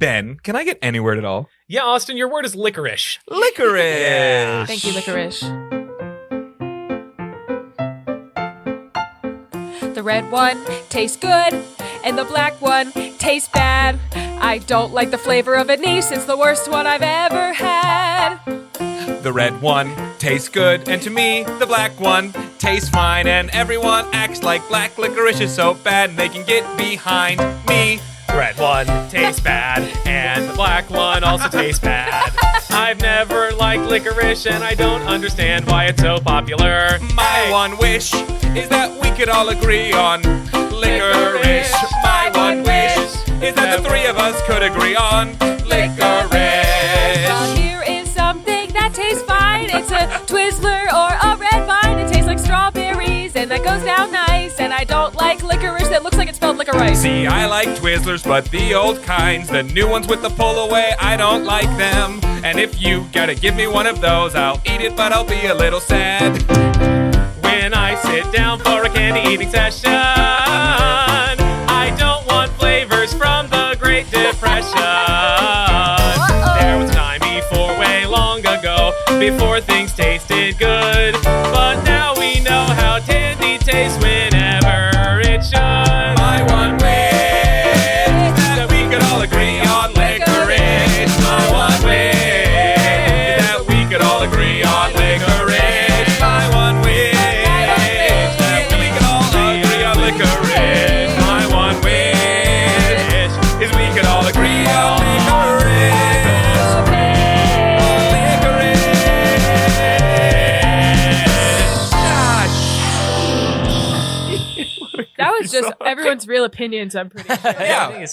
Ben. Can I get any word at all? Yeah, Austin, your word is licorice. Licorice. Yeah. Thank you, licorice. The red one tastes good, and the black one tastes bad. I don't like the flavor of anise. It's the worst one I've ever had. The red one tastes good, and to me, the black one tastes fine. And everyone acts like black licorice is so bad, they can get behind me. The red one tastes bad, and the black one also tastes bad. I've never liked licorice, and I don't understand why it's so popular. My one wish is that we could all agree on licorice. My one wish is that the three of us could agree on licorice. Well, here is something that tastes fine. It's a Twizzler or a red vine. It tastes like strawberries, and that goes down nice. And I don't like licorice that looks like it's spelled licorice. See, I like Twizzlers, but the old kinds. The new ones with the pull away, I don't like them. And if you gotta give me one of those, I'll eat it, but I'll be a little sad. When I sit down for a candy eating session, I don't want flavors from the Great Depression. There was a time before, way long ago, before things tasted good. But now we know how candy tastes whenever it should. My one wish is that we could all agree on licorice. My one wish is that we could all agree on licorice. My one wish is that we could all agree on licorice. My one wish is we could all agree on That was just everyone's real opinions, I'm pretty sure. Yeah.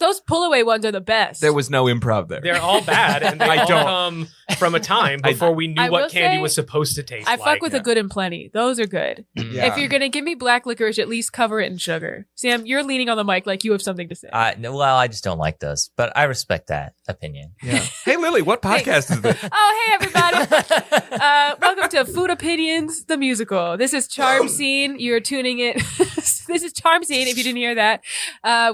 Those pull-away ones are the best. There was no improv there. They're all bad, and they all come from a time before we knew I will what candy say, was supposed to taste I like. fuck with a good and plenty. Those are good. Yeah. If you're going to give me black licorice, at least cover it in sugar. Sam, you're leaning on the mic like you have something to say. No, well, I just don't like those, but I respect that opinion. Yeah. Hey, Lily, what podcast is this? Oh, hey, everybody. Welcome to Food Opinions, the musical. This is Charm Scene. You're tuning in. This is Charm Scene, if you didn't hear that.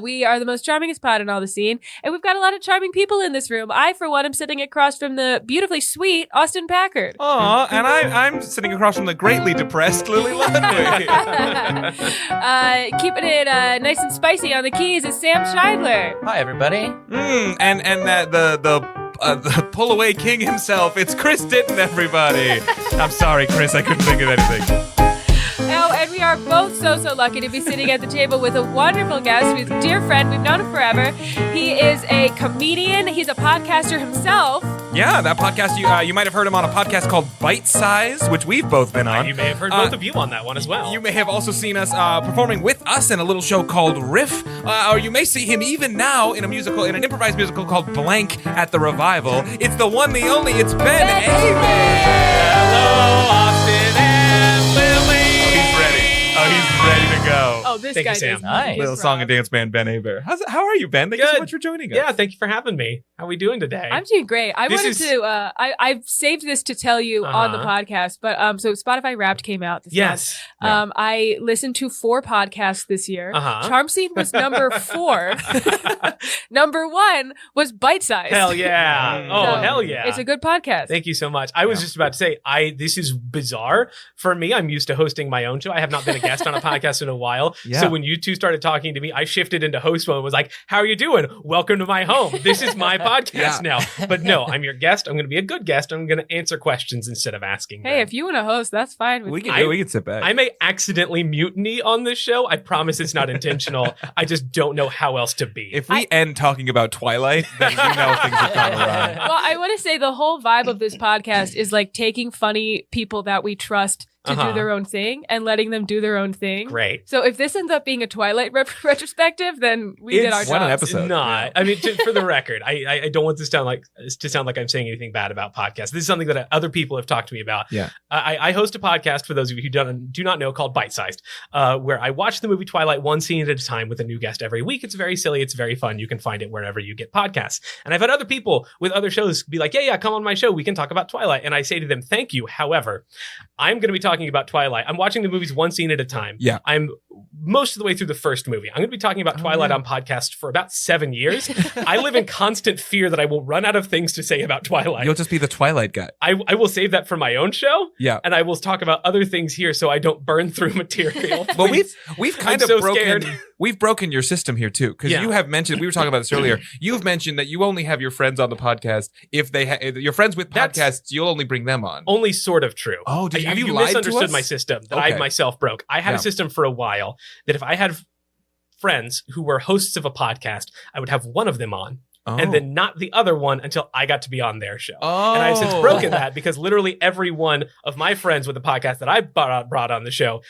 We are the most charmingest pod in all the scene, and we've got a lot of charming people in this room. I, for one, am sitting across from the beautifully sweet Austin Packard. Aw, and I'm sitting across from the greatly depressed Lily Ludwig. Keeping it nice and spicy on the keys is Sam Scheidler. Hi, everybody. And that the pull away king himself, it's Chris Ditton, everybody. I'm sorry, Chris, I couldn't think of anything. Oh, and we are both so lucky to be sitting at the table with a wonderful guest, who's a dear friend. We've known him forever. He is a comedian. He's a podcaster himself. Yeah, that podcast, you might have heard him on a podcast called Bite Size, which we've both been on. You may have heard both of you on that one as well. You may have also seen us performing with us in a little show called Riff, or you may see him even now in an improvised musical called Blank at the Revival. It's the one, the only, it's Ben Hebert. Hello, Austin and Lily. He's ready to go. Oh, this Thank guy you, Sam. is Nice. Little song and dance band Ben Hebert. How are you, Ben? Thank you so Good. much for joining us. Yeah, thank you for having me. How are we doing today? I'm doing great. I've saved this to tell you on the Uh-huh. podcast, but so Spotify Wrapped came out this Yes. month. I listened to 4 podcasts this year. Uh-huh. Charm Scene was number 4. Number 1 was Bite Size. Hell yeah. Oh, hell yeah. It's a good podcast. Thank you so much. I was just about to say, this is bizarre. For me, I'm used to hosting my own show. I have not been a guest on a podcast in a while. Yeah. So when you two started talking to me, I shifted into host mode and was like, how are you doing? Welcome to my home. This is my podcast now. But no, I'm your guest. I'm going to be a good guest. I'm going to answer questions instead of asking Hey, them. if you want to host, that's fine with We me. can sit back. I may accidentally mutiny on this show. I promise it's not intentional. I just don't know how else to be. If we end talking about Twilight, then you know things have gone wrong. Well, I want to say the whole vibe of this podcast is like taking funny people that we trust to do their own thing and letting them do their own thing. Great. So if this ends up being a Twilight retrospective, then we did our job. What an episode. Not. I mean, for the record, I don't want this to sound like I'm saying anything bad about podcasts. This is something that other people have talked to me about. Yeah. I host a podcast, for those of you who do not know, called Bite Sized, where I watch the movie Twilight one scene at a time with a new guest every week. It's very silly. It's very fun. You can find it wherever you get podcasts. And I've had other people with other shows be like, yeah, come on my show. We can talk about Twilight. And I say to them, thank you. However, I'm going to be talking talking about Twilight. I'm watching the movies one scene at a time. Yeah. I'm most of the way through the first movie. I'm going to be talking about Twilight on podcast for about 7 years. I live in constant fear that I will run out of things to say about Twilight. You'll just be the Twilight guy. I will save that for my own show. Yeah. And I will talk about other things here so I don't burn through material. Well, we've kind I'm of so broken. scared. We've broken your system here too, because Yeah. you have mentioned. We were talking about this earlier. You've mentioned that you only have your friends on the podcast if they if your friends with That's- podcasts. You'll only bring them on. Only sort of true. Oh, have you lied to misunderstood us? my system that Okay. I myself broke. I had Yeah. a system for a while that if I had friends who were hosts of a podcast, I would have one of them on Oh. and then not the other one until I got to be on their show. Oh. And I've since broken that because literally every one of my friends with the podcast that I brought on the show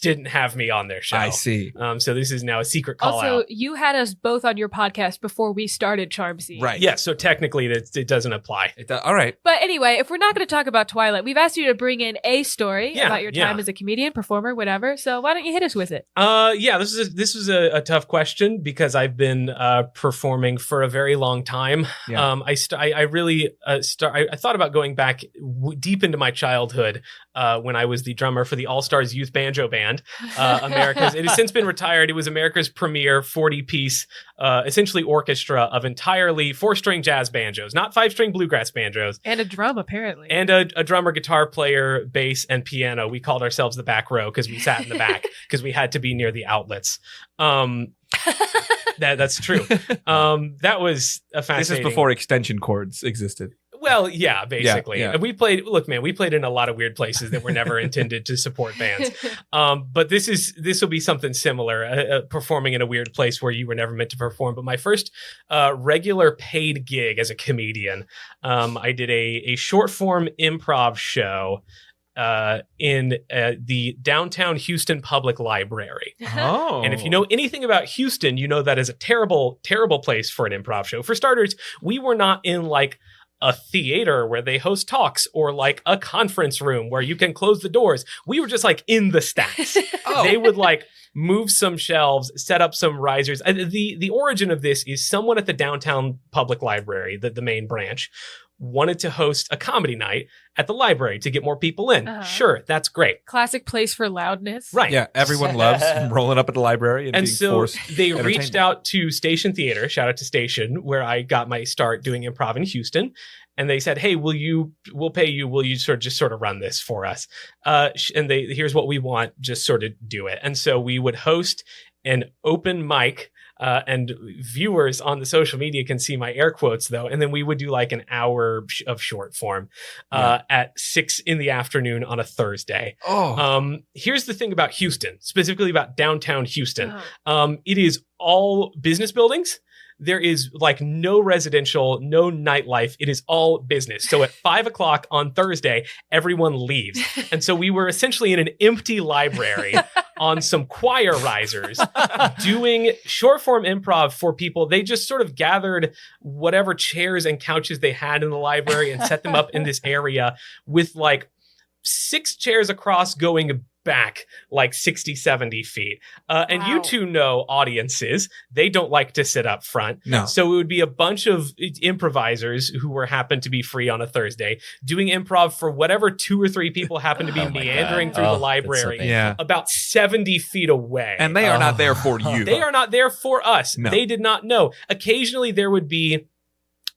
didn't have me on their show. I see. So this is now a secret call Also, out. you had us both on your podcast before we started Charm Scene. Right. Yeah, so technically it doesn't apply. All right. But anyway, if we're not going to talk about Twilight, we've asked you to bring in a story Yeah, about your time yeah. as a comedian, performer, whatever. So why don't you hit us with it? Yeah, this was a tough question because I've been performing for a very long time. Yeah. I really I thought about going back deep into my childhood when I was the drummer for the All Stars Youth Banjo Band, America's. It has since been retired. It was America's premier 40-piece, essentially orchestra of entirely 4-string jazz banjos, not 5-string bluegrass banjos. And a drum, apparently. And a drummer, guitar player, bass, and piano. We called ourselves the back row because we sat in the back because we had to be near the outlets. That's true. That was a fascinating. This is before extension cords existed. Well, yeah, basically. Yeah. And we played in a lot of weird places that were never intended to support bands. But this will be something similar, performing in a weird place where you were never meant to perform. But my first regular paid gig as a comedian, I did a short form improv show in the downtown Houston Public Library. Oh. And if you know anything about Houston, you know that is a terrible, terrible place for an improv show. For starters, we were not in like a theater where they host talks or like a conference room where you can close the doors. We were just like in the stacks. They would like move some shelves, set up some risers. The origin of this is someone at the downtown public library, the main branch, wanted to host a comedy night at the library to get more people in. Uh-huh. Sure, that's great. Classic place for loudness. Right. Yeah, everyone loves rolling up at the library and being so forced. they entertainment. reached out to Station Theater, shout out to Station, where I got my start doing improv in Houston. And they said, hey, we'll pay you. Will you sort of run this for us? And here's what we want. Just sort of do it. And so we would host an open mic. And viewers on the social media can see my air quotes though. And then we would do like an hour of short form at 6 p.m. on a Thursday. Oh. Here's the thing about Houston, specifically about downtown Houston. Uh-huh. It is all business buildings. There is like no residential, no nightlife. It is all business. So at 5 o'clock on Thursday, everyone leaves. And so we were essentially in an empty library on some choir risers doing short form improv for people. They just sort of gathered whatever chairs and couches they had in the library and set them up in this area with like 6 chairs across going back like 60, 70 feet. And you Wow. two know audiences. They don't like to sit up front. No. So it would be a bunch of improvisers who happened to be free on a Thursday doing improv for whatever 2 or 3 people happen to be Oh my meandering God. through Oh, the that's so library painful. Yeah. about 70 feet away. And they are not there for you. They are not there for us. No. They did not know. Occasionally there would be,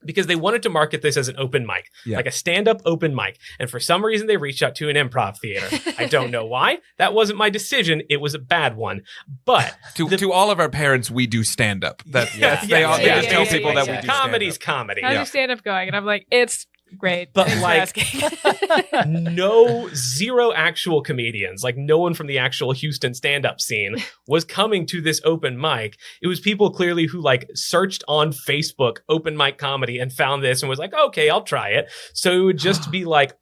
because they wanted to market this as an open mic, Yeah. like a stand-up open mic. And for some reason, they reached out to an improv theater. I don't know why. That wasn't my decision. It was a bad one. But To all of our parents, we do stand up. They just tell people that we do comedy's stand-up. comedy. How's Yeah. your stand-up going? And I'm like, it's great. But, Thanks for like- asking. Zero actual comedians, like no one from the actual Houston stand-up scene was coming to this open mic. It was people clearly who like searched on Facebook open mic comedy and found this and was like, okay, I'll try it. So it would just be like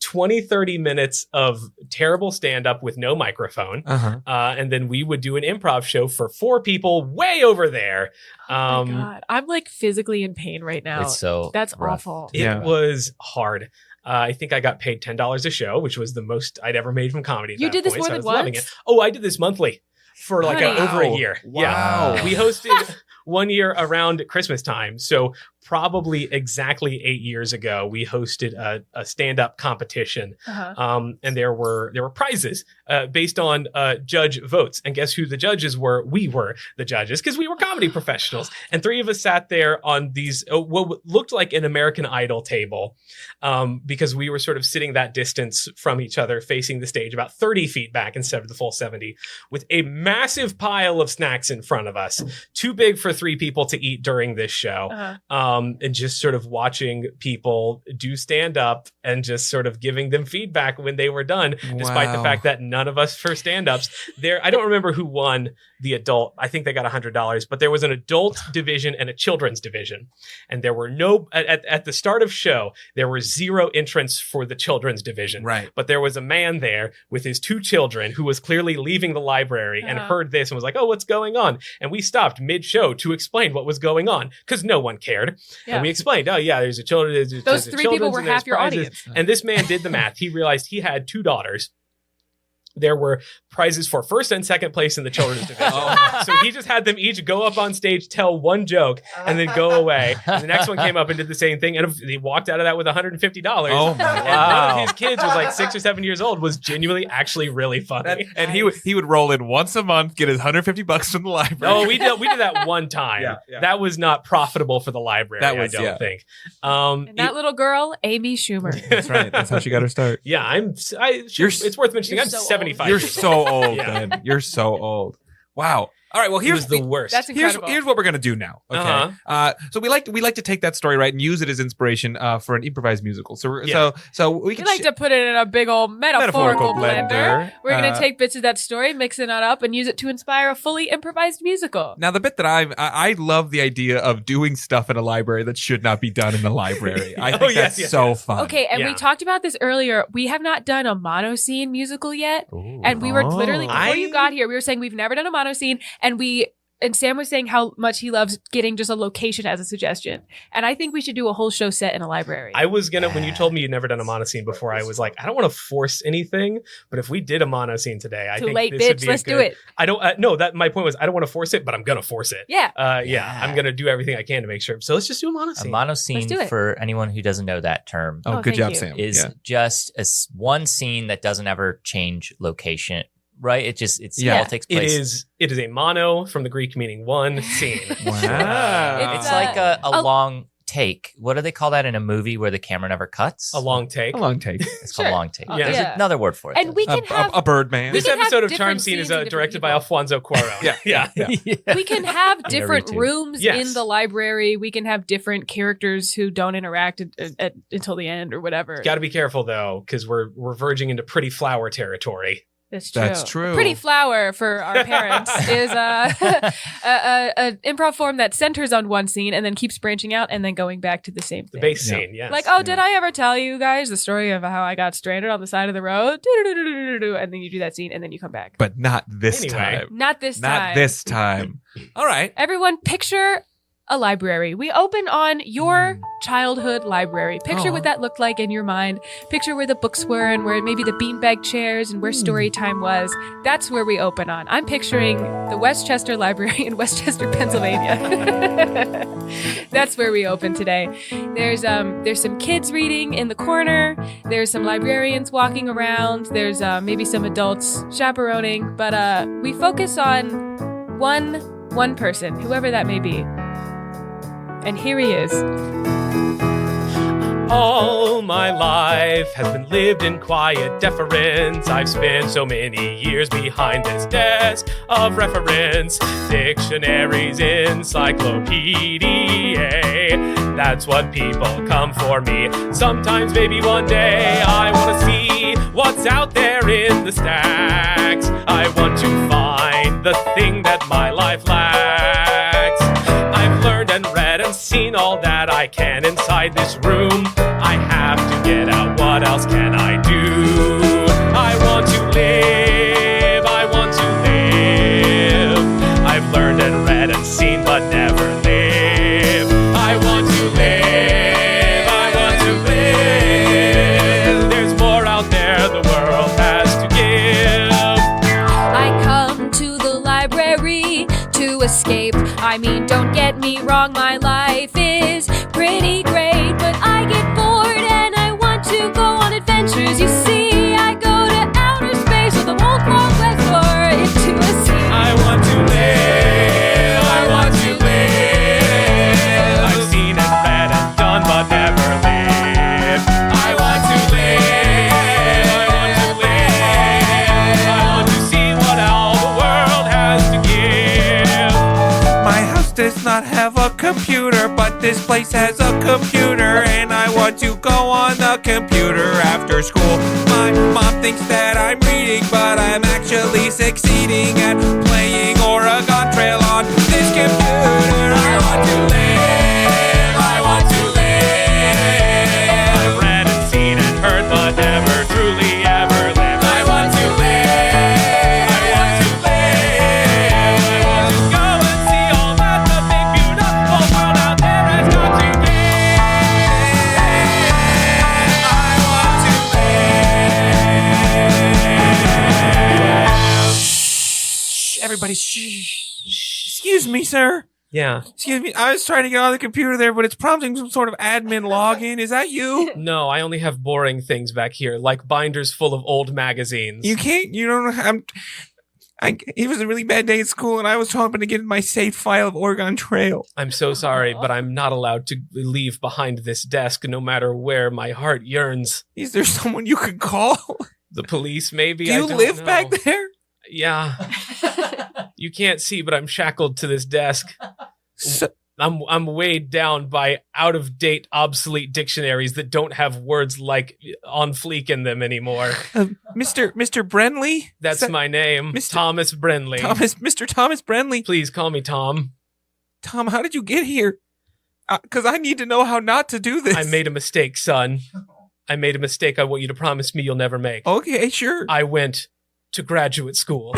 20, 30 minutes of terrible stand-up with no microphone. Uh-huh. And then we would do an improv show for 4 people way over there. Oh my God. I'm like physically in pain right now. It's so That's rough. awful. It Yeah. was hard. I think I got paid $10 a show, which was the most I'd ever made from comedy. At You that did this point, more so I than was loving once? it. Oh, I did this monthly for like Honey. over a year. Wow. Yeah, we hosted one year around Christmas time. So probably exactly 8 years ago, we hosted a stand-up competition, and there were prizes based on judge votes. And guess who the judges were? We were the judges because we were comedy professionals. And 3 of us sat there on these what looked like an American Idol table, because we were sort of sitting that distance from each other, facing the stage about 30 feet back instead of the full 70, with a massive pile of snacks in front of us, too big for 3 people to eat during this show. And just sort of watching people do stand up and just sort of giving them feedback when they were done, despite the fact that none of us for stand-ups there. I don't remember who won the adult. I think they got $100, but there was an adult division and a children's division. And there were no, at the start of show, there were 0 entrants for the children's division. Right. But there was a man there with his 2 children who was clearly leaving the library and heard this and was like, oh, what's going on? And we stopped mid-show to explain what was going on because no one cared. Yeah. And we explained, oh yeah, there's a children. Those 3 people were half your audience. And this man did the math. He realized he had 2 daughters. There were prizes for first and second place in the children's division. So he just had them each go up on stage, tell one joke, and then go away. And the next one came up and did the same thing, and he walked out of that with $150. Oh my And one of his kids was like 6 or 7 years old, was genuinely actually really funny. And he would roll in once a month, get his $150 from the library. No, we did that one time. Yeah. That was not profitable for the library, I don't think. And that little girl, Amy Schumer. That's right. That's how she got her start. Yeah, it's worth mentioning. You're I'm so 75. You're so old, Yeah. Ben. You're so old. Wow. All right. Well, He was the worst. That's incredible. Here's what we're gonna do now. Okay. So we like to take that story, right, and use it as inspiration for an improvised musical. So we We can like to put it in a big old metaphorical blender. We're going to Uh, take bits of that story, mix it on up, and use it to inspire a fully improvised musical. Now, the bit that I love the idea of doing stuff in a library that should not be done in the library. I think yes, that's yes, so yes. fun. Okay, and we Yeah. talked about this earlier. We have not done a monoscene musical yet. And we were literally, before you got here, we were saying we've never done a monoscene. And Sam was saying how much he loves getting just a location as a suggestion. And I think we should do a whole show set in a library. I was gonna, when you told me you'd never done a monoscene before, I was like, I don't want to force anything, but if we did a monoscene today, I Too think late, this would bitch. be Let's do it. I don't. No, that my point was I don't want to force it, but I'm gonna force it. Yeah. I'm gonna do everything I can to make sure. So let's just do a A monoscene. Let's do monoscene, it. for anyone who doesn't know that term, Oh, Oh, good thank job, you. Sam. is just one scene that doesn't ever change location, right? It all takes place. It is a mono from the Greek meaning one scene. Wow. It's like a long take. What do they call that in a movie where the camera never cuts? A long take. A long take. It's called Sure. long take. Yeah. There's Yeah. another word for it. And we can have A Birdman. This can have episode of Charm different Scene is scenes and directed different by people. Alfonso Cuarón. Yeah. we can have different too. rooms Yes. in the library. We can have different characters who don't interact until the end or whatever. Got to be careful though, because we're verging into pretty flower territory. That's true. Pretty Flower for our parents is a improv form that centers on one scene and then keeps branching out and then going back to the same The thing. base scene, yes. Like, oh, did I ever tell you guys the story of how I got stranded on the side of the road? Do-do-do-do-do-do. And then you do that scene and then you come back. But not this Anyway. time. Not this time. Not this time. All right. Everyone, picture a library. We open on your childhood library. Picture what that looked like in your mind. Picture where the books were and where maybe the beanbag chairs and where story time was. That's where we open on. I'm picturing the Westchester Library in Westchester, Pennsylvania. That's where we open today. There's some kids reading in the corner. There's some librarians walking around. There's maybe some adults chaperoning, but we focus on one person, whoever that may be. And here he is. All my life has been lived in quiet deference. I've spent so many years behind this desk of reference. Dictionaries, encyclopedia. That's what people come for me. Sometimes, maybe one day, I want to see what's out there in the stacks. I want to find the thing that my life lacks. I've learned and read and seen all that I can inside this room. I have to get out. What else can I do? I want to live. I want to live. I've learned and read and seen, but never live. I want to live. I want to live. There's more out there the world has to give. I come to the library to escape. I mean, don't get me wrong, my life is house does not have a computer, but this place has a computer, and I want to go on the computer after school. My mom thinks that I'm reading, but I'm actually succeeding at playing Oregon Trail on this computer. I want to live, I want to live. I've read and seen and heard, but never truly ever lived. I want to live, I want to live. I want to go and see all that the big beautiful world out there has got to I want to live. Shh, everybody, shh. Excuse me, sir. Yeah. Excuse me. I was trying to get on the computer there, but it's prompting some sort of admin login. Is that you? No, I only have boring things back here, like binders full of old magazines. You can't. You don't. It was a really bad day at school, and I was hoping to get my saved file of Oregon Trail. I'm so sorry, but I'm not allowed to leave behind this desk, no matter where my heart yearns. Is there someone you could call? The police, maybe? Do you I don't live know. back there? Yeah. You can't see, but I'm shackled to this desk. So, I'm weighed down by out-of-date, obsolete dictionaries that don't have words like on fleek in them anymore. Mr. Brenly? That's my name, Mr. Thomas Brenly. Mr. Thomas Brenly. Please call me Tom. Tom, how did you get here? Because I need to know how not to do this. I made a mistake, son. I made a mistake I want you to promise me you'll never make. Okay, sure. I went to graduate school.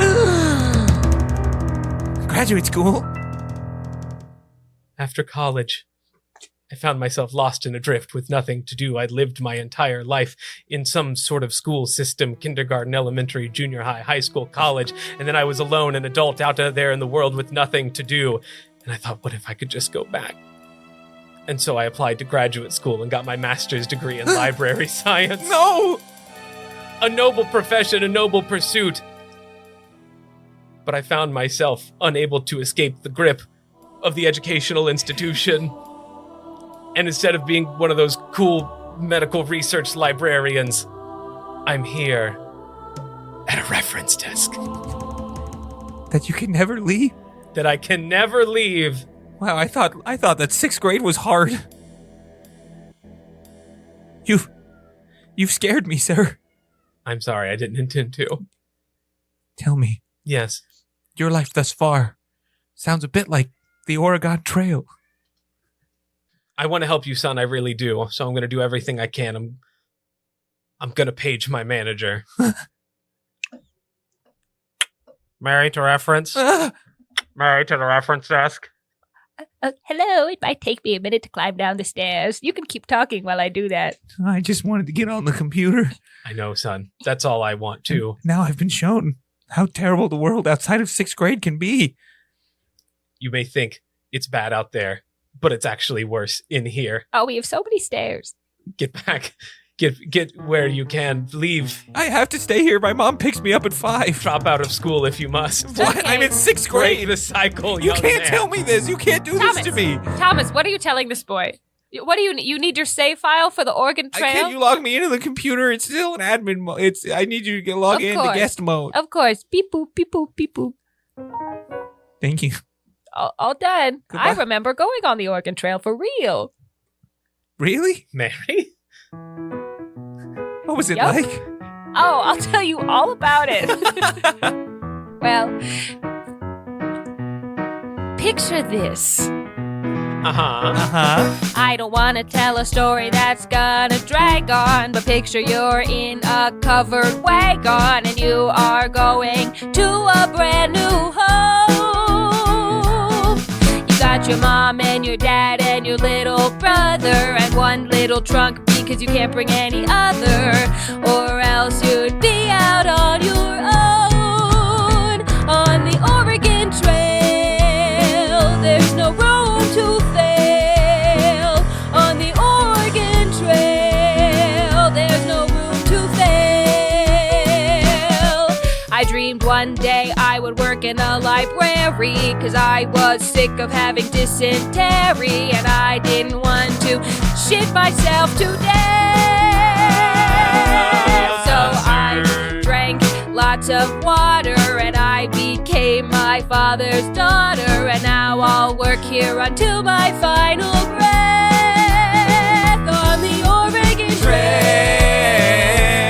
Graduate school? After college, I found myself lost and adrift with nothing to do. I'd lived my entire life in some sort of school system, kindergarten, elementary, junior high, high school, college, and then I was alone, an adult out there in the world with nothing to do. And I thought, what if I could just go back? And so I applied to graduate school and got my master's degree in library science. No! A noble profession, a noble pursuit. But I found myself unable to escape the grip of the educational institution. And instead of being one of those cool medical research librarians, I'm here at a reference desk. That you can never leave? That I can never leave. Wow, I thought that 6th grade was hard. You've scared me, sir. I'm sorry, I didn't intend to. Tell me, Yes. your life thus far sounds a bit like the Oregon Trail. I want to help you, son, I really do. So I'm going to do everything I can. I'm going to page my manager. Mary to reference. Mary to the reference desk. Hello, it might take me a minute to climb down the stairs. You can keep talking while I do that. I just wanted to get on the computer. I know, son. That's all I want, too. Now I've been shown how terrible the world outside of 6th grade can be. You may think it's bad out there, but it's actually worse in here. Oh, we have so many stairs. Get back. Get where you can. Leave. I have to stay here. My mom picks me up at 5. Drop out of school if you must. What? Okay. I'm in 6th Break grade. the cycle, You young can't man. tell me this. You can't do Thomas. this to me. Thomas, what are you telling this boy? What do you need your save file for the Oregon I Trail? can't you log me into the computer? It's still an admin mode. I need you to log Of into course. guest mode. Of course. Beep boop, beep boop, beep boop. Thank you. All done. Goodbye. I remember going on the Oregon Trail for real. Really? Mary? What was it Yup. like? Oh, I'll tell you all about it. Well, picture this. Uh-huh. I don't want to tell a story that's gonna drag on, but picture you're in a covered wagon and you are going to a brand new home. You got your mom and your dad and your little brother and one little trunk because you can't bring any other, or else you'd be out on your own on the Oregon Trail. There's no room to fail on the Oregon Trail. There's no room to fail. I dreamed one day I would work in a library, cause I was sick of having dysentery and I didn't want to shit myself to death. So I drank lots of water, and I became my father's daughter, and now I'll work here until my final breath on the Oregon Trail.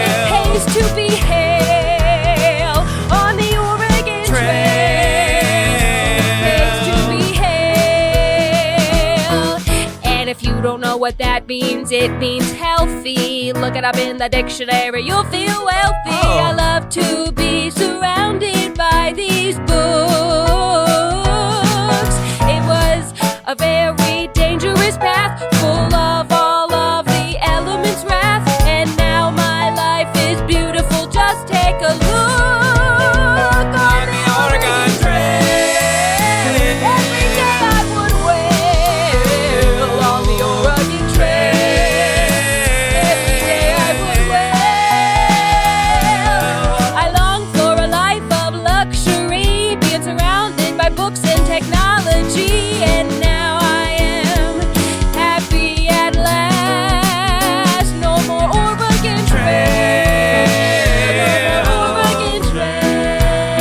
It pays to be hale on the Oregon Trail. It pays to be hale. And if you don't know what that means, it means healthy. Look it up in the dictionary, you'll feel wealthy. I love to be surrounded by these books. It was a very dangerous path, full of all of the elements' wrath. And now my life is beautiful, just take a look on the Oregon Trail. Every day I would wail on the Oregon Trail. Every day I would wail. I long for a life of luxury, being surrounded by books and technology. And now I am happy at last. No more Oregon Trail. No more Oregon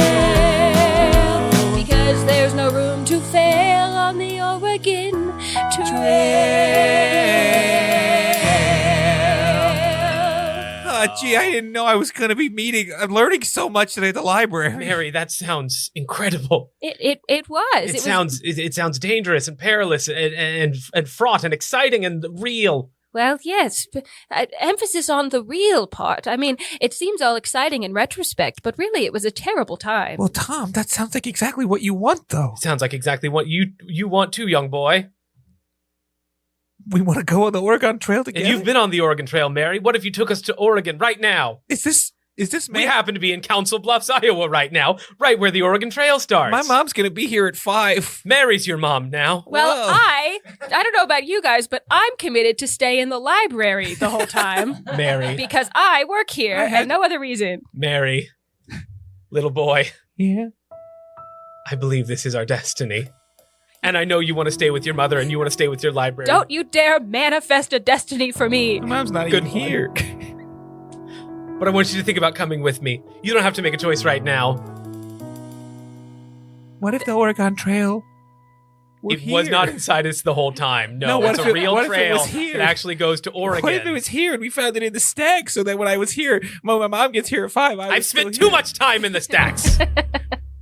Trail. Because there's no room to fail on the Oregon Trail. Gee, I didn't know I was going to be I'm learning so much today at the library. Mary, that sounds incredible. It was. It sounds dangerous and perilous and fraught and exciting and real. Well, yes, but emphasis on the real part. I mean, it seems all exciting in retrospect, but really it was a terrible time. Well, Tom, that sounds like exactly what you want, though. Sounds like exactly what you want too, young boy. We want to go on the Oregon Trail together. And you've been on the Oregon Trail, Mary. What if you took us to Oregon right now? Is this We happen to be in Council Bluffs, Iowa right now, right where the Oregon Trail starts. My mom's going to be here at 5. Mary's your mom now. Well, Whoa. I don't know about you guys, but I'm committed to stay in the library the whole time. Mary. Because I work here and no other reason. Mary. Little boy. Yeah. I believe this is our destiny. And I know you want to stay with your mother and you want to stay with your library. Don't you dare manifest a destiny for me. My mom's not Good even here. But I want you to think about coming with me. You don't have to make a choice right now. What if the Oregon Trail were It was here? not inside us the whole time. No, what it's if a it- real what if it trail was here? that actually goes to Oregon. What if it was here and we found it in the stack so that when I was here, when my mom gets here at 5, I've spent too much time in the stacks. I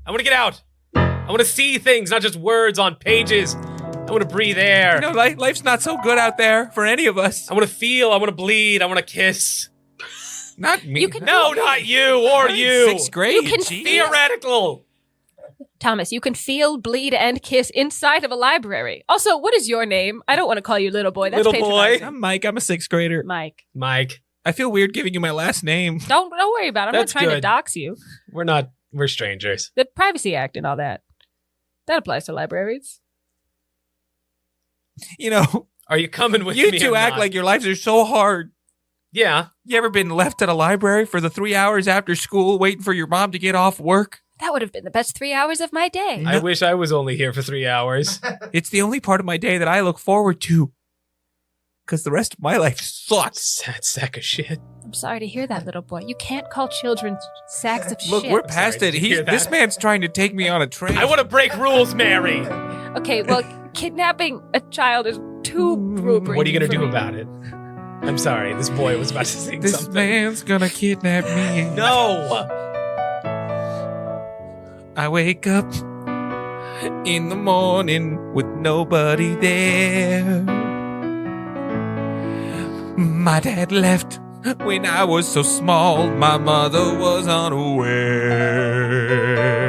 want to get out. I want to see things, not just words on pages. I want to breathe air. You know, life's not so good out there for any of us. I want to feel. I want to bleed. I want to kiss. Not me. No, not you or you. 6th grade. You can Gee. Theoretical. Thomas, you can feel, bleed, and kiss inside of a library. Also, what is your name? I don't want to call you little boy. That's Little boy. patronizing. I'm Mike. I'm a 6th grader. Mike. Mike, I feel weird giving you my last name. Don't worry about it. I'm That's not trying to good. dox you. we're strangers. The Privacy Act and all that. That applies to libraries. You know, Are you coming with you me? two or act not? like your lives are so hard. Yeah. You ever been left at a library for the 3 hours after school waiting for your mom to get off work? That would have been the best 3 hours of my day. I wish I was only here for 3 hours. It's the only part of my day that I look forward to. Because the rest of my life sucks. Sad sack of shit. I'm sorry to hear that, little boy. You can't call children sacks of Look, shit. we're past sorry, it. did you hear This that? man's trying to take me on a train. I want to break rules, Mary. Okay, well, kidnapping a child is too rule-breaking. What are you going for to do me. about it? I'm sorry. This boy was about to sing This something. man's gonna kidnap me. No. I wake up in the morning with nobody there. My dad left when I was so small, my mother was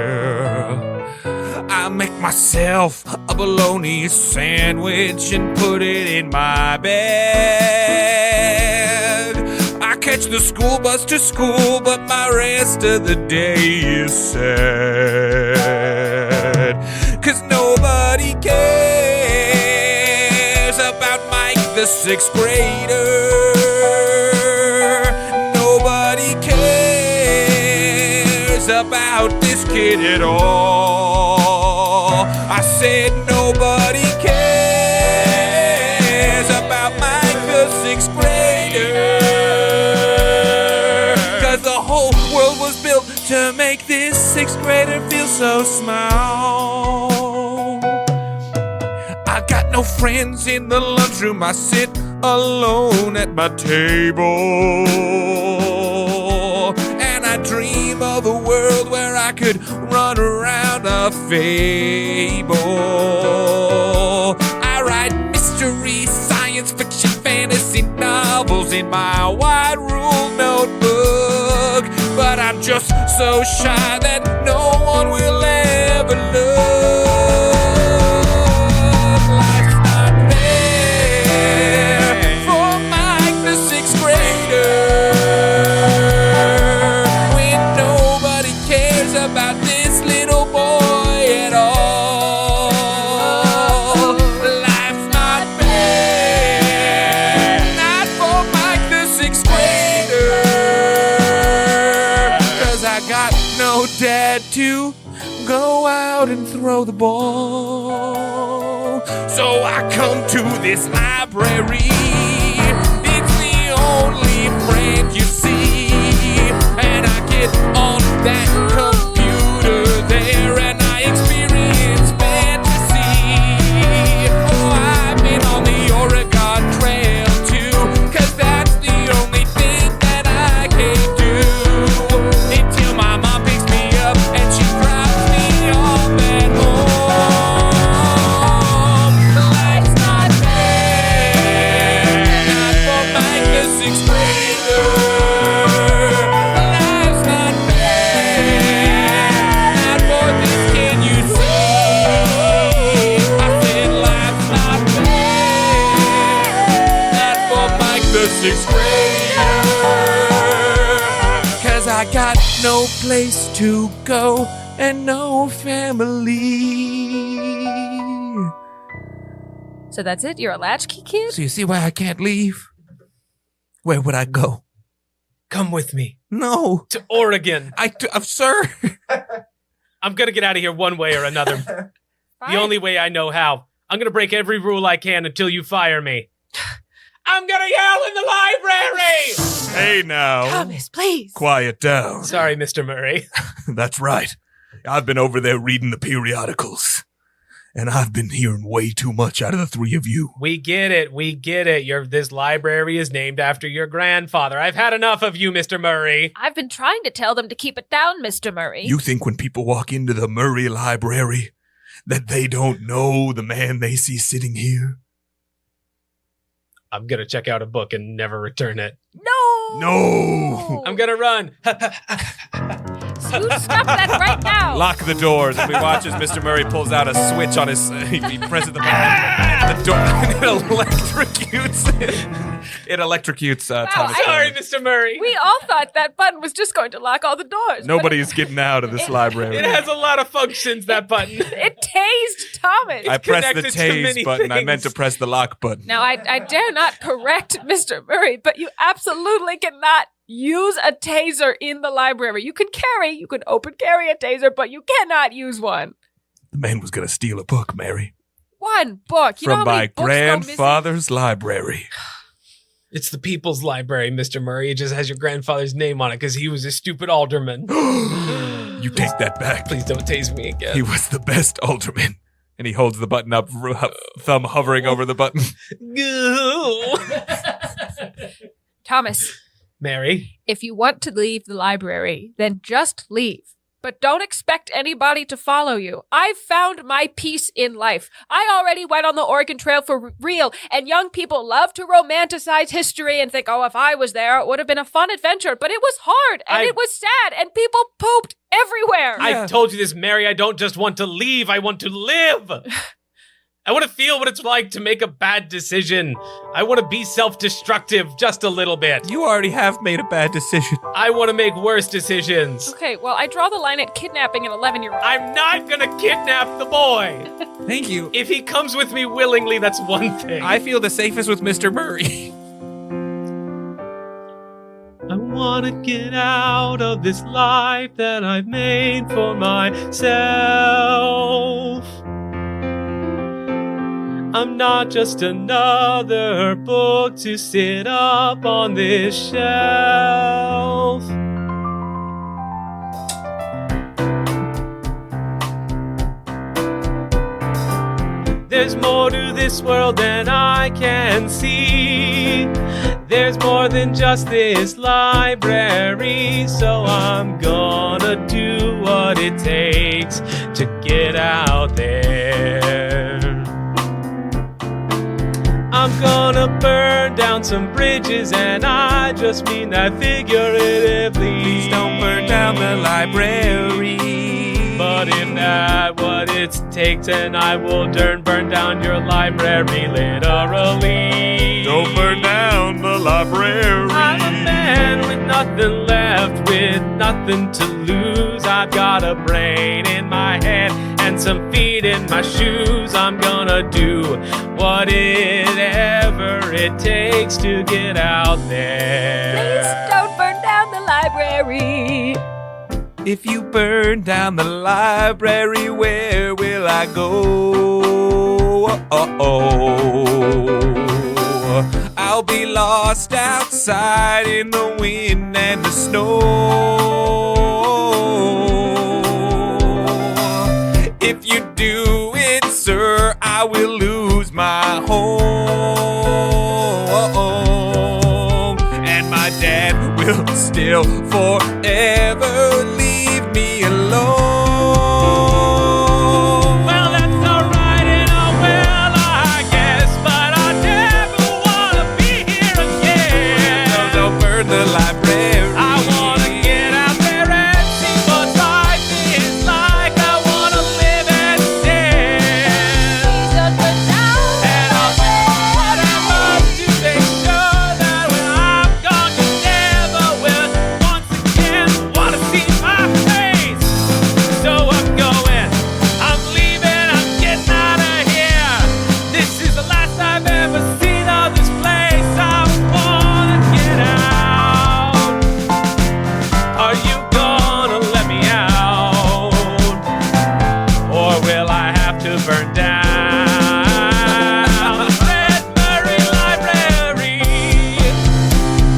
unaware. I make myself a bologna sandwich and put it in my bag. I catch the school bus to school, but my rest of the day is sad. 'Cause nobody cares about Mike the 6th grader. Nobody cares about this kid at all. I said nobody cares about Mike the 6th grader. 'Cause the whole world was built make this sixth grader feel so small. I got no friends in the lunchroom. I sit alone at my table. And I dream of a world where I could run around a fable. I write mystery, science fiction, fantasy novels in my wide rule notebook. But I'm just so shy that no one will ever look. Life's not there for Mike the sixth grader. When nobody cares about this little boy at all. Life's not fair, not for Mike the sixth grader. 'Cause I got no dad to go out and throw the ball. So I come to this library. It's the only friend you see. And I get on that computer there and I experience fantasy. Oh, I've been on the Oregon Trail too, 'cause that's the only thing that I can do. Until my mom picks me up and she drops me off at home. Life's not fair, not for Mike the sixth grader. Life's not fair, not for this kid you see. I said life's not fair, not for Mike the sixth grader. 'Cause I got no place to go and no family. So that's it? You're a latchkey kid? So you see why I can't leave? Where would I go? Come with me No, to Oregon. I'm sir. I'm gonna get out of here one way or another. The only way I know how. I'm gonna break every rule I can until you fire me. I'm gonna yell in the library! Hey now. Thomas, please. Quiet down. Sorry, Mr. Murray. That's right. I've been over there reading the periodicals. And I've been hearing way too much out of the three of you. We get it. This library is named after your grandfather. I've had enough of you, Mr. Murray. I've been trying to tell them to keep it down, Mr. Murray. You think when people walk into the Murray Library that they don't know the man they see sitting here? I'm gonna check out a book and never return it. No! I'm gonna run. Stop that right now. Lock the doors. And we watch as Mr. Murray pulls out a switch on his... he presses the button and the door... and it electrocutes... it electrocutes Thomas. Sorry, Mr. Murray. We all thought that button was just going to lock all the doors. Nobody's getting out of this library. It has a lot of functions, that button. It tased Thomas. I pressed the connected to many tase button. I things. meant to press the lock button. Now, I dare not correct Mr. Murray, but you absolutely cannot use a taser in the library. You can open carry a taser, but you cannot use one. The man was going to steal a book, Mary. One book. You know From how my many books go missing? grandfather's library. It's the People's Library, Mr. Murray. It just has your grandfather's name on it because he was a stupid alderman. You take that back. Please don't tase me again. He was the best alderman. And he holds the button up, thumb hovering over the button. Thomas, Mary. if you want to leave the library, then just leave. But don't expect anybody to follow you. I've found my peace in life. I already went on the Oregon Trail for real, and young people love to romanticize history and think, oh, if I was there, it would have been a fun adventure. But it was hard, and it was sad, and people pooped everywhere. I've told you this, Mary. I don't just want to leave. I want to live. I want to feel what it's like to make a bad decision. I want to be self-destructive just a little bit. You already have made a bad decision. I want to make worse decisions. Okay, well, I draw the line at kidnapping an 11-year-old. I'm not going to kidnap the boy. Thank you. If he comes with me willingly, that's one thing. I feel the safest with Mr. Murray. I want to get out of this life that I've made for myself. I'm not just another book to sit up on this shelf. There's more to this world than I can see. There's more than just this library, so I'm gonna do what it takes to get out there. I'm gonna burn down some bridges, and I just mean that figuratively. Please don't burn down the library. But if that's what it takes, then I will burn down your library literally. Don't burn down the library. I'm a man with nothing left, with nothing to lose. I've got a brain in my head and some feet in my shoes. I'm gonna do whatever it takes to get out there. Please don't burn down the library. If you burn down the library, where will I go? I'll be lost outside in the wind and the snow. If you do it, sir, I will lose my home. And my dad will still forever leave me alone. Well, that's alright and all well, I guess, but I never wanna be here again. No, don't burn the library. I wanna get out there and see what life is like. I wanna live and dance. Please don't burn down the And I'll do what I must to make sure that when I'm gone, you never will once again wanna see my face. So I'm going, I'm leaving, I'm getting out of here. This is the last I've ever seen of this place. I wanna get out. Are you gonna let me out? Or will I have to burn down the Red Murray Library?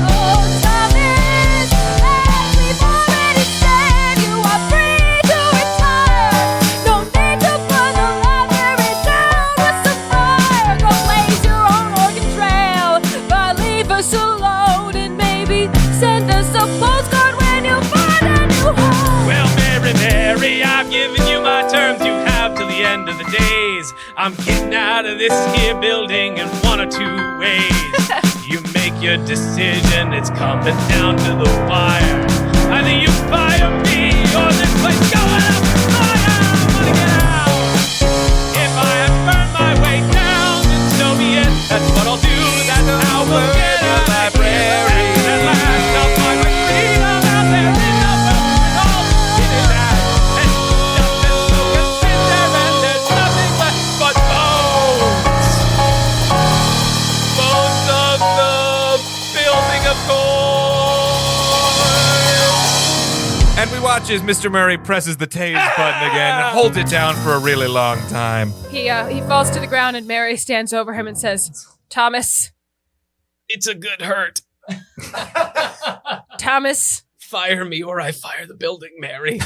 Oh, Thomas, as we've already said, you are free to retire. No need to burn the library down with some fire. Go blaze your own organ trail, but leave us alone and maybe send us a postcard when you find a new home. Well, Mary, Mary, I've given you my terms. You have till the end of the days. I'm getting out of this here building in one or two ways. You make your decision, it's coming down to the wire. Either you fire me or this place going up fire. I wanna get out. If I have burned my way down, then so be it. That's what I'll do. That's how we'll get out of here. At last, I'll find my freedom out there in the world. It is that and dust and smoke and cinder, and there's nothing left but bones. Bones of the building of course. And we watch as Mr. Murray presses the tase button again and holds it down for a really long time. He falls to the ground and Mary stands over him and says, Thomas, It's a good hurt. Thomas, Fire me or I fire the building, Mary.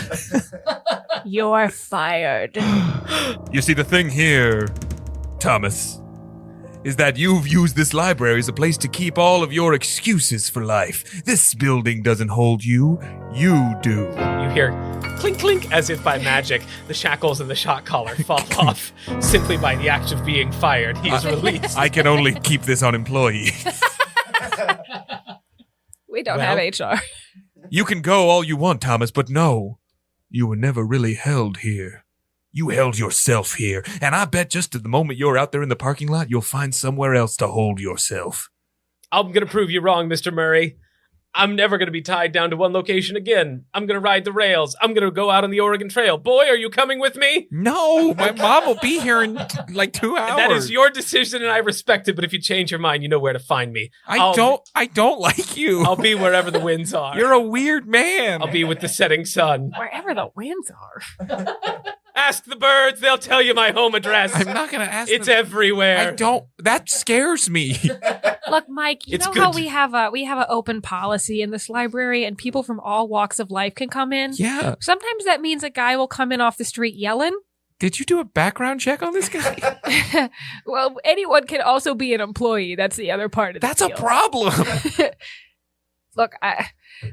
you're fired. You see, the thing here, Thomas, is that you've used this library as a place to keep all of your excuses for life. This building doesn't hold you. You do. You hear clink clink as if by magic. The shackles and the shot collar fall off simply by the act of being fired. He is released. I can only keep this on employee. We don't Well- have HR. You can go all you want, Thomas, but no, you were never really held here. You held yourself here, and I bet just at the moment you're out there in the parking lot, you'll find somewhere else to hold yourself. I'm going to prove you wrong, Mr. Murray. I'm never going to be tied down to one location again. I'm going to ride the rails. I'm going to go out on the Oregon Trail. Boy, are you coming with me? No, my mom will be here in like 2 hours. That is your decision, and I respect it. But if you change your mind, you know where to find me. I don't like you. I'll be wherever the winds are. You're a weird man. I'll be with the setting sun. Wherever the winds are. Ask the birds; they'll tell you my home address. I'm not gonna ask. It's them. everywhere. I don't. That scares me. Look, Mike, you It's know good how to- we have an open policy in this library and people from all walks of life can come in? Yeah. Sometimes that means a guy will come in off the street yelling. Did you do a background check on this guy? Well, anyone can also be an employee. That's the other part of That's the a deal. problem. Look,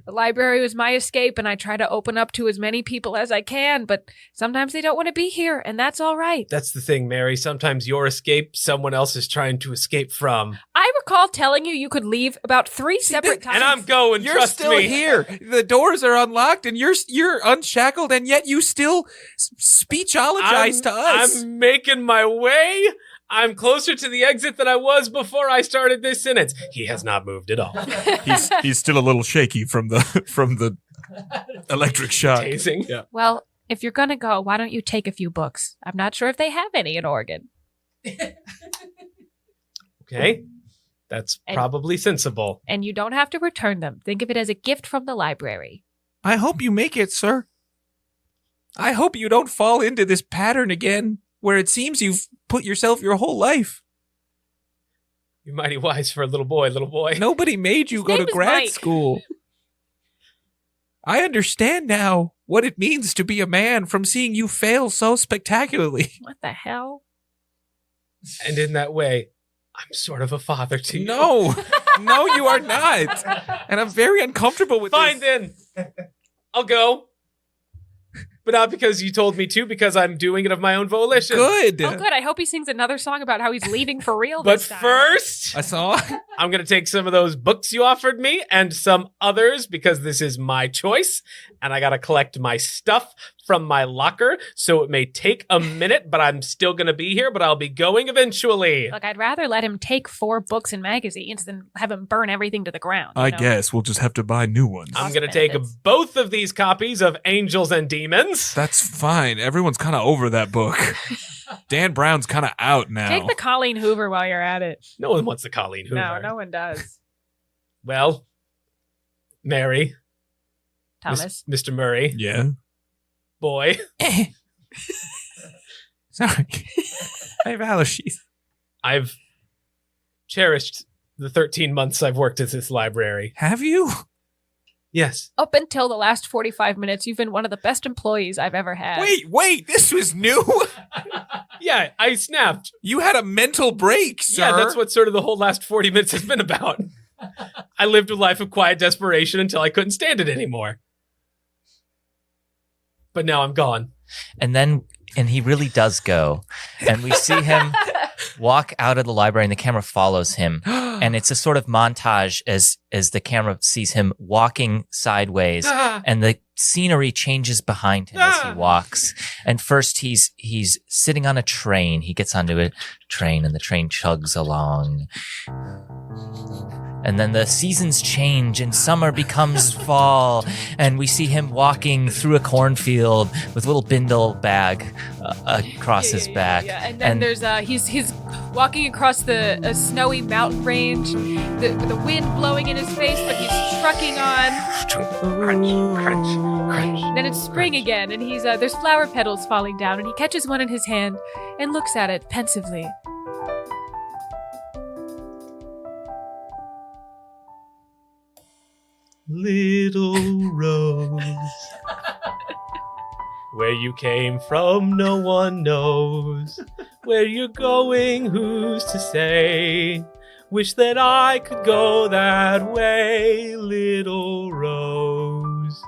the library was my escape, and I try to open up to as many people as I can, but sometimes they don't want to be here, and that's all right. That's the thing, Mary. Sometimes your escape, someone else is trying to escape from. I recall telling you could leave about 3 separate times. And I'm going, You're trust still me. here. The doors are unlocked, and you're unshackled, and yet you still speechologize to us. I'm making my way. I'm closer to the exit than I was before I started this sentence. He has not moved at all. He's still a little shaky from the electric shock. Tasing. Yeah. Well, if you're going to go, why don't you take a few books? I'm not sure if they have any in Oregon. Okay. That's probably sensible. And you don't have to return them. Think of it as a gift from the library. I hope you make it, sir. I hope you don't fall into this pattern again, where it seems you've put yourself your whole life. You're mighty wise for a little boy, Nobody made you His go to name is grad Mike. school. I understand now what it means to be a man from seeing you fail so spectacularly. What the hell? And in that way, I'm sort of a father to you. No, no, you are not. And I'm very uncomfortable with Fine this. then. I'll go. But not because you told me to, because I'm doing it of my own volition. Good. Oh, good. I hope he sings another song about how he's leaving for real But this time. first, I saw. I'm going to take some of those books you offered me and some others because this is my choice. And I got to collect my stuff from my locker. So it may take a minute, but I'm still going to be here, but I'll be going eventually. Look, I'd rather let him take 4 books and magazines than have him burn everything to the ground. I you know? guess we'll just have to buy new ones. I'm Cost going to take benefits. both of these copies of Angels and Demons. That's fine. Everyone's kind of over that book. Dan Brown's kind of out now. Take the Colleen Hoover while you're at it. No one wants the Colleen Hoover. No, no one does. Well, Mary, Thomas. Mr. Murray, Yeah. boy, Sorry. I have allergies. I've cherished the 13 months I've worked at this library. Have you? Yes. Up until the last 45 minutes, you've been one of the best employees I've ever had. Wait, this was new? Yeah, I snapped. You had a mental break, sir. Yeah, that's what sort of the whole last 40 minutes has been about. I lived a life of quiet desperation until I couldn't stand it anymore. But now I'm gone. And he really does go. And we see him walk out of the library and the camera follows him. And it's a sort of montage as the camera sees him walking sideways and the scenery changes behind him as he walks. And first he's sitting on a train. He gets onto a train and the train chugs along. And then the seasons change and summer becomes fall. And we see him walking through a cornfield with a little bindle bag across his back. Yeah. And then there's he's walking across the snowy mountain range, the wind blowing in his face, but he's trucking on. Crunch, crunch, crunch. Then it's spring again, and he's there's flower petals falling down, and he catches one in his hand and looks at it pensively. Little rose, where you came from, no one knows. Where you're going, who's to say? Wish that I could go that way, little rose.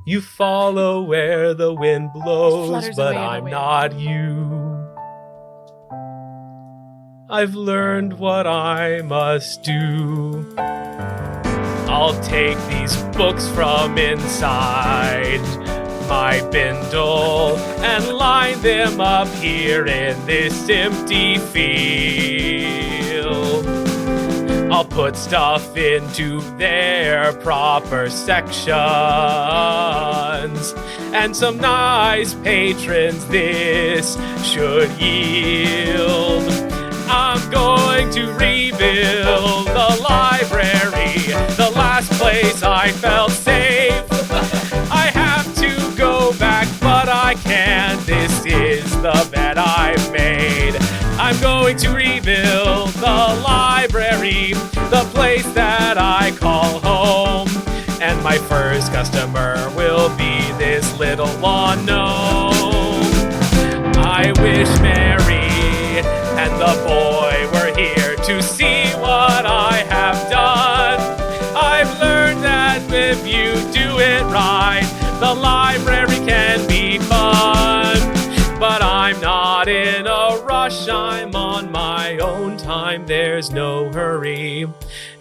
You follow where the wind blows, Flutters but away in the I'm wind. not you. I've learned what I must do. I'll take these books from inside my bindle and line them up here in this empty field. I'll put stuff into their proper sections, and some nice patrons this should yield. I'm going to rebuild the library, the last place I felt safe. I have to go back, but I can't. This is the bed I've made. I'm going to rebuild the library, the place that I call home. And my first customer will be this little lawn gnome. wish Mary and the boy were here to see what I have done. I've learned that if you do it right, the library can be fun. But I'm not in a rush, I'm on my own time, there's no hurry.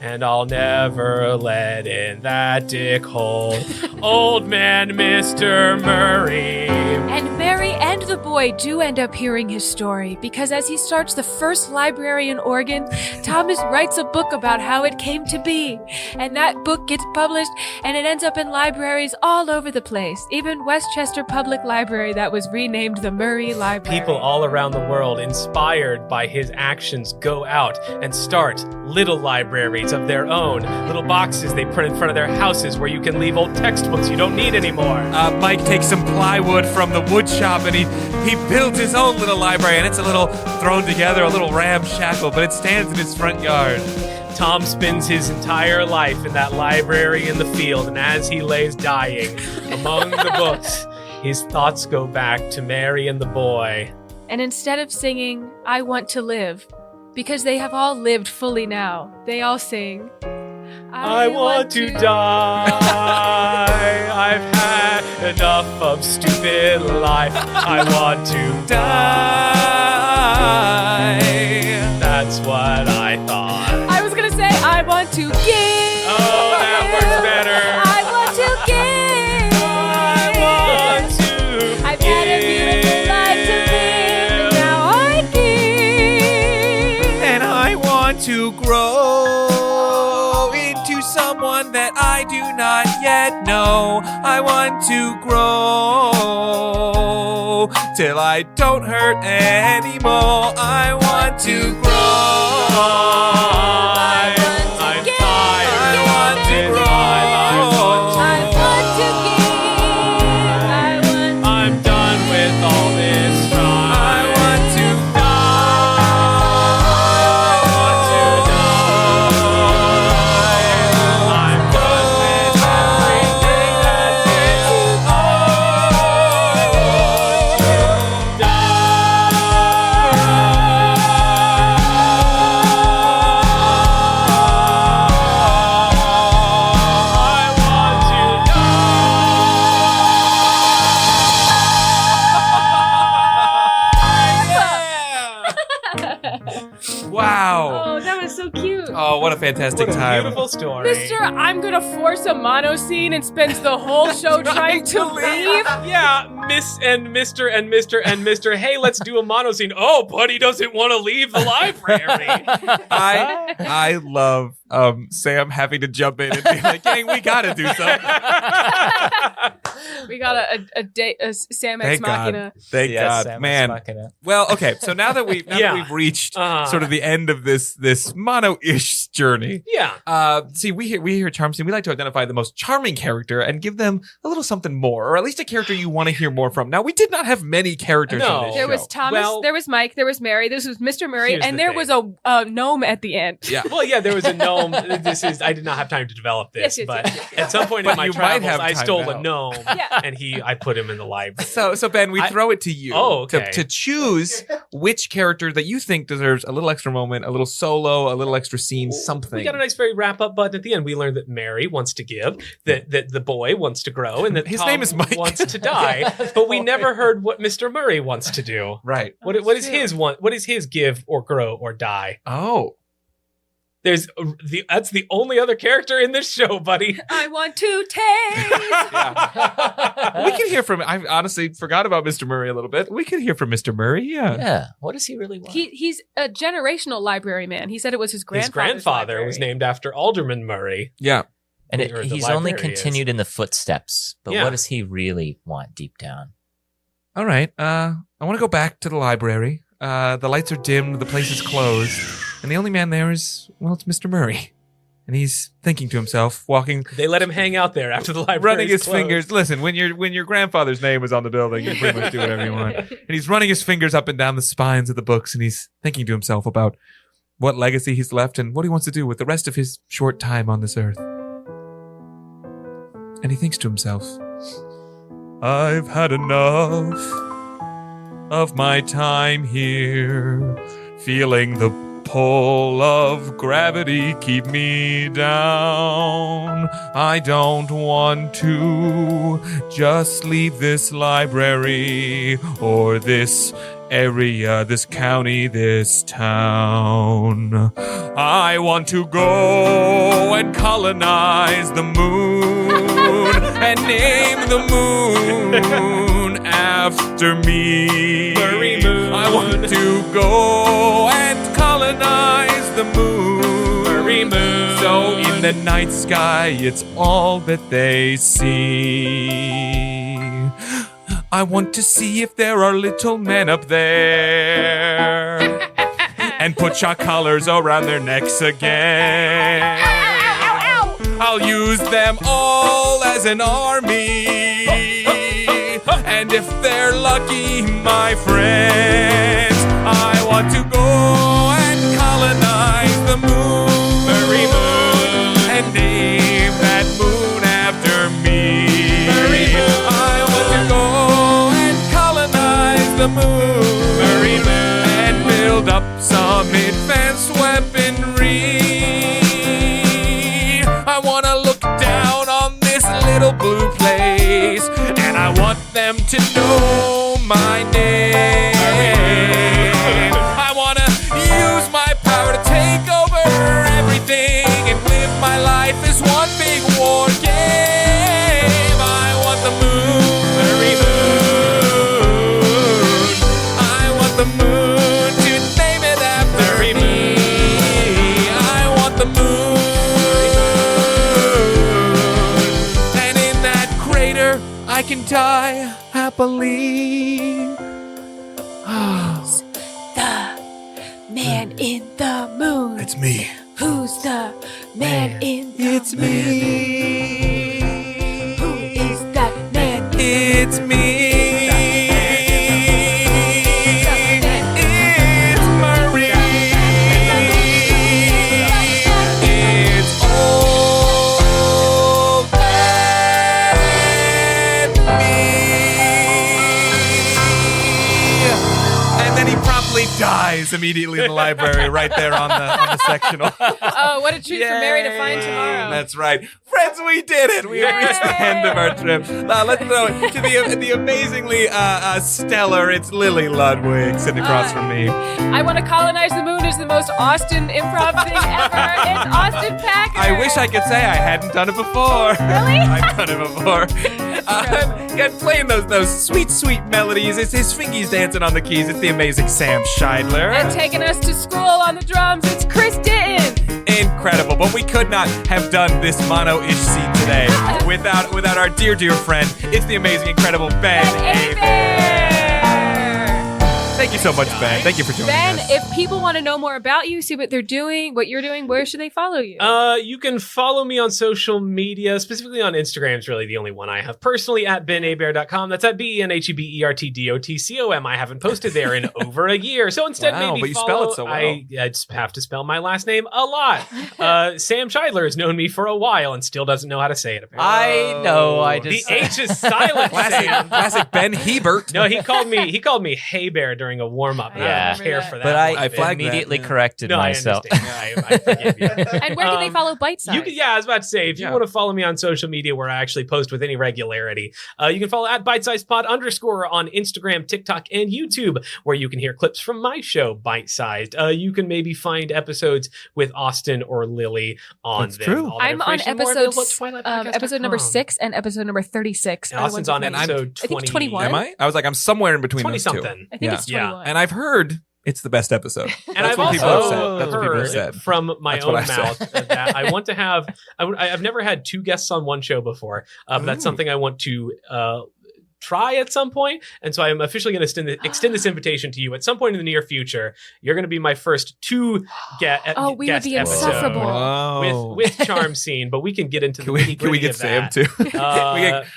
And I'll never let in that dickhole, old man Mr. Murray. And Mary and the boy do end up hearing his story, because as he starts the first library in Oregon, Thomas writes a book about how it came to be. And that book gets published, and it ends up in libraries all over the place. Even Westchester Public Library, that was renamed the Murray Library. People all around the world, inspired by his actions, go out and start little libraries of their own. Little boxes they put in front of their houses where you can leave old textbooks you don't need anymore. Mike takes some plywood from the wood shop and he builds his own little library, and it's a little thrown together, a little ramshackle, but it stands in his front yard. Tom spends his entire life in that library in the field, and as he lays dying among the books, his thoughts go back to Mary and the boy. And instead of singing, I want to live, because they have all lived fully now, they all sing, I want to die. I've had enough of stupid life. I want to die. That's what I thought. I was gonna say, I want to give. Oh, that works better. I want to give. I want to I've had a beautiful life to live, and now I give. And I want to grow into someone that I do not yet know. I want to grow till I don't hurt anymore. I want to grow. I'm tired. I want to grow. I'm done with all this strife. I want to I'm done with everything that is. Wow. Oh, that was so cute. Oh, what a fantastic What a time. beautiful story. Mister, I'm gonna force a monoscene and spends the whole show trying to leave. Yeah, Miss and Mr. and Mr. and Mr. Hey, let's do a monoscene. Oh, buddy doesn't want to leave the library. I love Sam having to jump in and be like, "Gang, we gotta do something." We got a Sam Ex Thank God. Machina. Thank Yes, God, Sam man. Ex Machina. Well, okay. So now that we've Yeah. reached Uh-huh. sort of the end of this mono-ish journey. Yeah. See, we here at Charm Scene, we like to identify the most charming character and give them a little something more, or at least a character you want to hear more from. Now, we did not have many characters No. in this There show. was Thomas, Well- there was Mike, there was Mary, this was Mr. Murray, Here's and the there thing. was a gnome at the end. Yeah. Well, yeah, there was a gnome. I did not have time to develop this, Yes, but yes. at some point But in my you might travels, have I time stole now. a gnome, Yeah. and I put him in the library. So Ben, we throw it to you Oh, okay. to choose which character that you think deserves a little extra moment, a little solo, a little extra scene, something. We got a nice very wrap-up button at the end. We learned that Mary wants to give, that the boy wants to grow, and that His Tom name is Mike. wants to die. But we never heard what Mr. Murray wants to do. Right. What is his want? What is his give or grow or die? Oh. That's the only other character in this show, buddy. I want to taste. We can hear from. I honestly forgot about Mr. Murray a little bit. We can hear from Mr. Murray. Yeah. Yeah. What does he really want? He's a generational library man. He said it was his His grandfather's grandfather library. was named after Alderman Murray. Yeah. and or the he's only library is. continued in the footsteps. But Yeah. what does he really want deep down? All right. I want to go back to the library. The lights are dimmed. The place is closed. And the only man there is, well, it's Mr. Murray. And he's thinking to himself, walking, They let him hang out there after the library. running his fingers. Listen, when your grandfather's name is on the building, you pretty much do whatever you want. And he's running his fingers up and down the spines of the books, and he's thinking to himself about what legacy he's left and what he wants to do with the rest of his short time on this earth. And he thinks to himself, I've had enough of my time here, feeling the pull of gravity keep me down. I don't want to just leave this library or this area, this county, this town. I want to go and colonize the moon and name the moon after me. Murray Moon. I want to go and colonize the moon. Murray Moon. So in the night sky, it's all that they see. I want to see if there are little men up there and put chalk collars around their necks again. I'll use them all as an army. And if they're lucky, my friends, I want to go and colonize the moon. Murray Moon. And name that moon after me. Murray Moon. I want to go and colonize the moon. Murray Moon. And build up some advanced weaponry. I want to look down on this little blue place, and I want them to know my name. I want to use my power to take over everything and live my life as one big war game. I want the moon, Murray Moon. I want the moon to name it after me. I want the moon. And in that crater, I can die happily. Who's the man in the moon? It's me. Who's the man in the It's moon? me. Who is that man? It's me. It's Murray. It's all that me. And then he promptly dies immediately in the library, right there on the sectional. Oh, what a treat for Mary to find tomorrow. That's right. Friends, we did it. We have reached the end of our trip. Let's throw it to the amazingly stellar, it's Lily Ludwig sitting across from me. I Want to Colonize the Moon is the most Austin improv thing ever. It's Austin Packard. I wish I could say I hadn't done it before. Really? I've done it before. And playing those sweet, sweet melodies. It's his fingies dancing on the keys. It's the amazing Sam Scheidler. And taking us to school on the drums, it's Chris Ditton. Incredible, but we could not have done this mono-ish scene today without our dear, dear friend. It's the amazing, incredible Ben Hebert. Thank you so much, Ben. Thank you for joining Ben, us. if people want to know more about you, see what they're doing, what you're doing, where should they follow you? You can follow me on social media, specifically on Instagram. It's really the only one I have personally, at benhebert.com. That's at BenHebertDotCom. I haven't posted there in over a year. So instead, Wow, maybe but you follow. spell it so well. I just have to spell my last name a lot. Sam Scheidler has known me for a while and still doesn't know how to say it, apparently. I know. I The just H is silent, Sam. Classic Ben Hebert. No, he called me Hebert during a warm-up. Yeah. I don't care for that. but one I bit. flagged that, immediately yeah. corrected No, myself. I understand. I forgive you. and where can they follow Bite Size? You can, I was about to say, if you Yeah. want to follow me on social media where I actually post with any regularity, you can follow at bitesizedpod_ on Instagram, TikTok, and YouTube, where you can hear clips from my show, Bite Sized. You can maybe find episodes with Austin or Lily on That's them. true. All that I'm on information more available at episode number twilightpodcast.com. 6 and episode number 36. And Austin's on And I'm- episode I think 20. 21. Am I? I was like, I'm somewhere in between 20 those two. something. I think Yeah. it's Yeah. 21. And I've heard it's the best episode. And That's I've what people have also said. That's what people have heard said. from my That's own what I've mouth said. that I want to have. I've never had two guests on one show before, but that's Ooh. something I want to try at some point. And so I'm officially going to extend this invitation to you at some point in the near future. You're going to be my first two guest Oh, we would be episode insufferable. Wow. with Charm Scene, but we can get into the Can we nitty-gritty get of Sam that. too?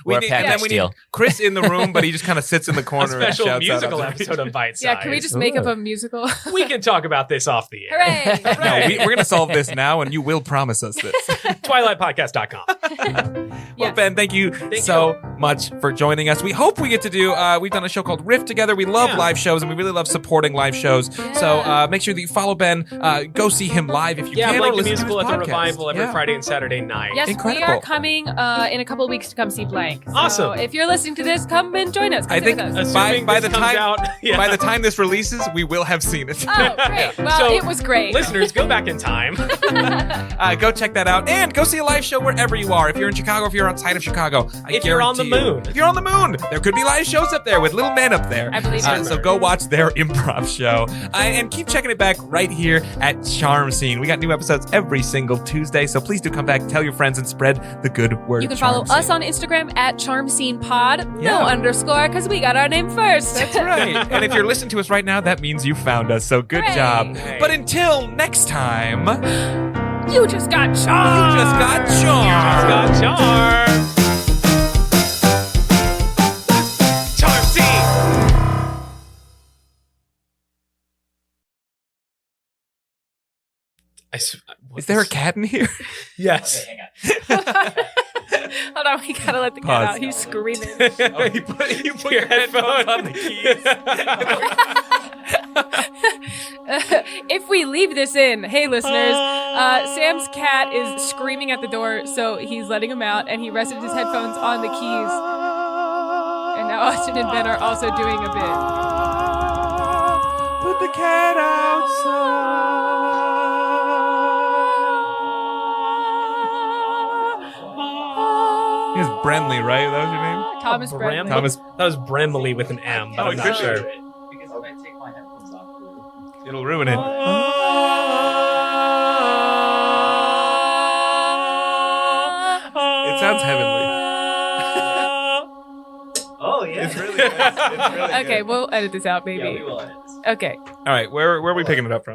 Or a and package then we deal. need Chris in the room, but he just kind of sits in the A corner special and shouts musical out. episode of Bite Size. Yeah, can we just make up a musical? We can talk about this off the air. Hooray! No, we're going to solve this now, and you will promise us this. TwilightPodcast.com. Well, Yes. Ben, thank you so much for joining us. We hope we get to do, we've done a show called Riff together. We love live shows, and we really love supporting live shows. So make sure that you follow Ben. Go see him live if you can. Blake or the listen to Musical his at the podcast. Revival every Friday and Saturday night. Yes, Incredible. we are coming in a couple of weeks to come see Blank. So Awesome. if you're listening to this, come and join us. Come I sit think with us. Assuming by this the comes time out, by the time this releases, we will have seen it. Oh, great. Well, So, it was great. listeners, go back in time. Go check that out and go see a live show wherever you are. If you're in Chicago, if you're outside of Chicago, If you're on the guarantee you- moon. if you're on the moon, there could be live shows up there with little men up there. I believe it. So go watch their improv show and keep checking it back right here at Charm Scene. We got new episodes every single Tuesday, so please do come back, tell your friends, and spread the good word. You can Charm follow us Scene. on Instagram at CharmScenePod. Yeah. No underscore, because we got our name first. That's right. And if you're listening to us right now, that means you found us. So good Hooray. job. Hey. But until next time, You just got charmed. you just got charmed. Got charm. Charm scene. Is there a cat in here? Yes. Hold on, we gotta let the cat Pause. out. He's screaming. you put your headphones on the keys. If we leave this in, hey listeners, Sam's cat is screaming at the door, so he's letting him out, and he rested his headphones on the keys. And now Austin and Ben are also doing a bit. Put the cat outside. It's Brenly, right? That was your name? Thomas Bram- Bradley. Thomas. That was Bramley with an M, but Oh, I'm it not could sure. Because if I take my headphones off, It'll ruin it. It sounds heavenly. oh yeah, It's really good. It's really Okay, good. we'll edit this out, yeah, we maybe. will edit this. Okay. All right, where are we picking it up from?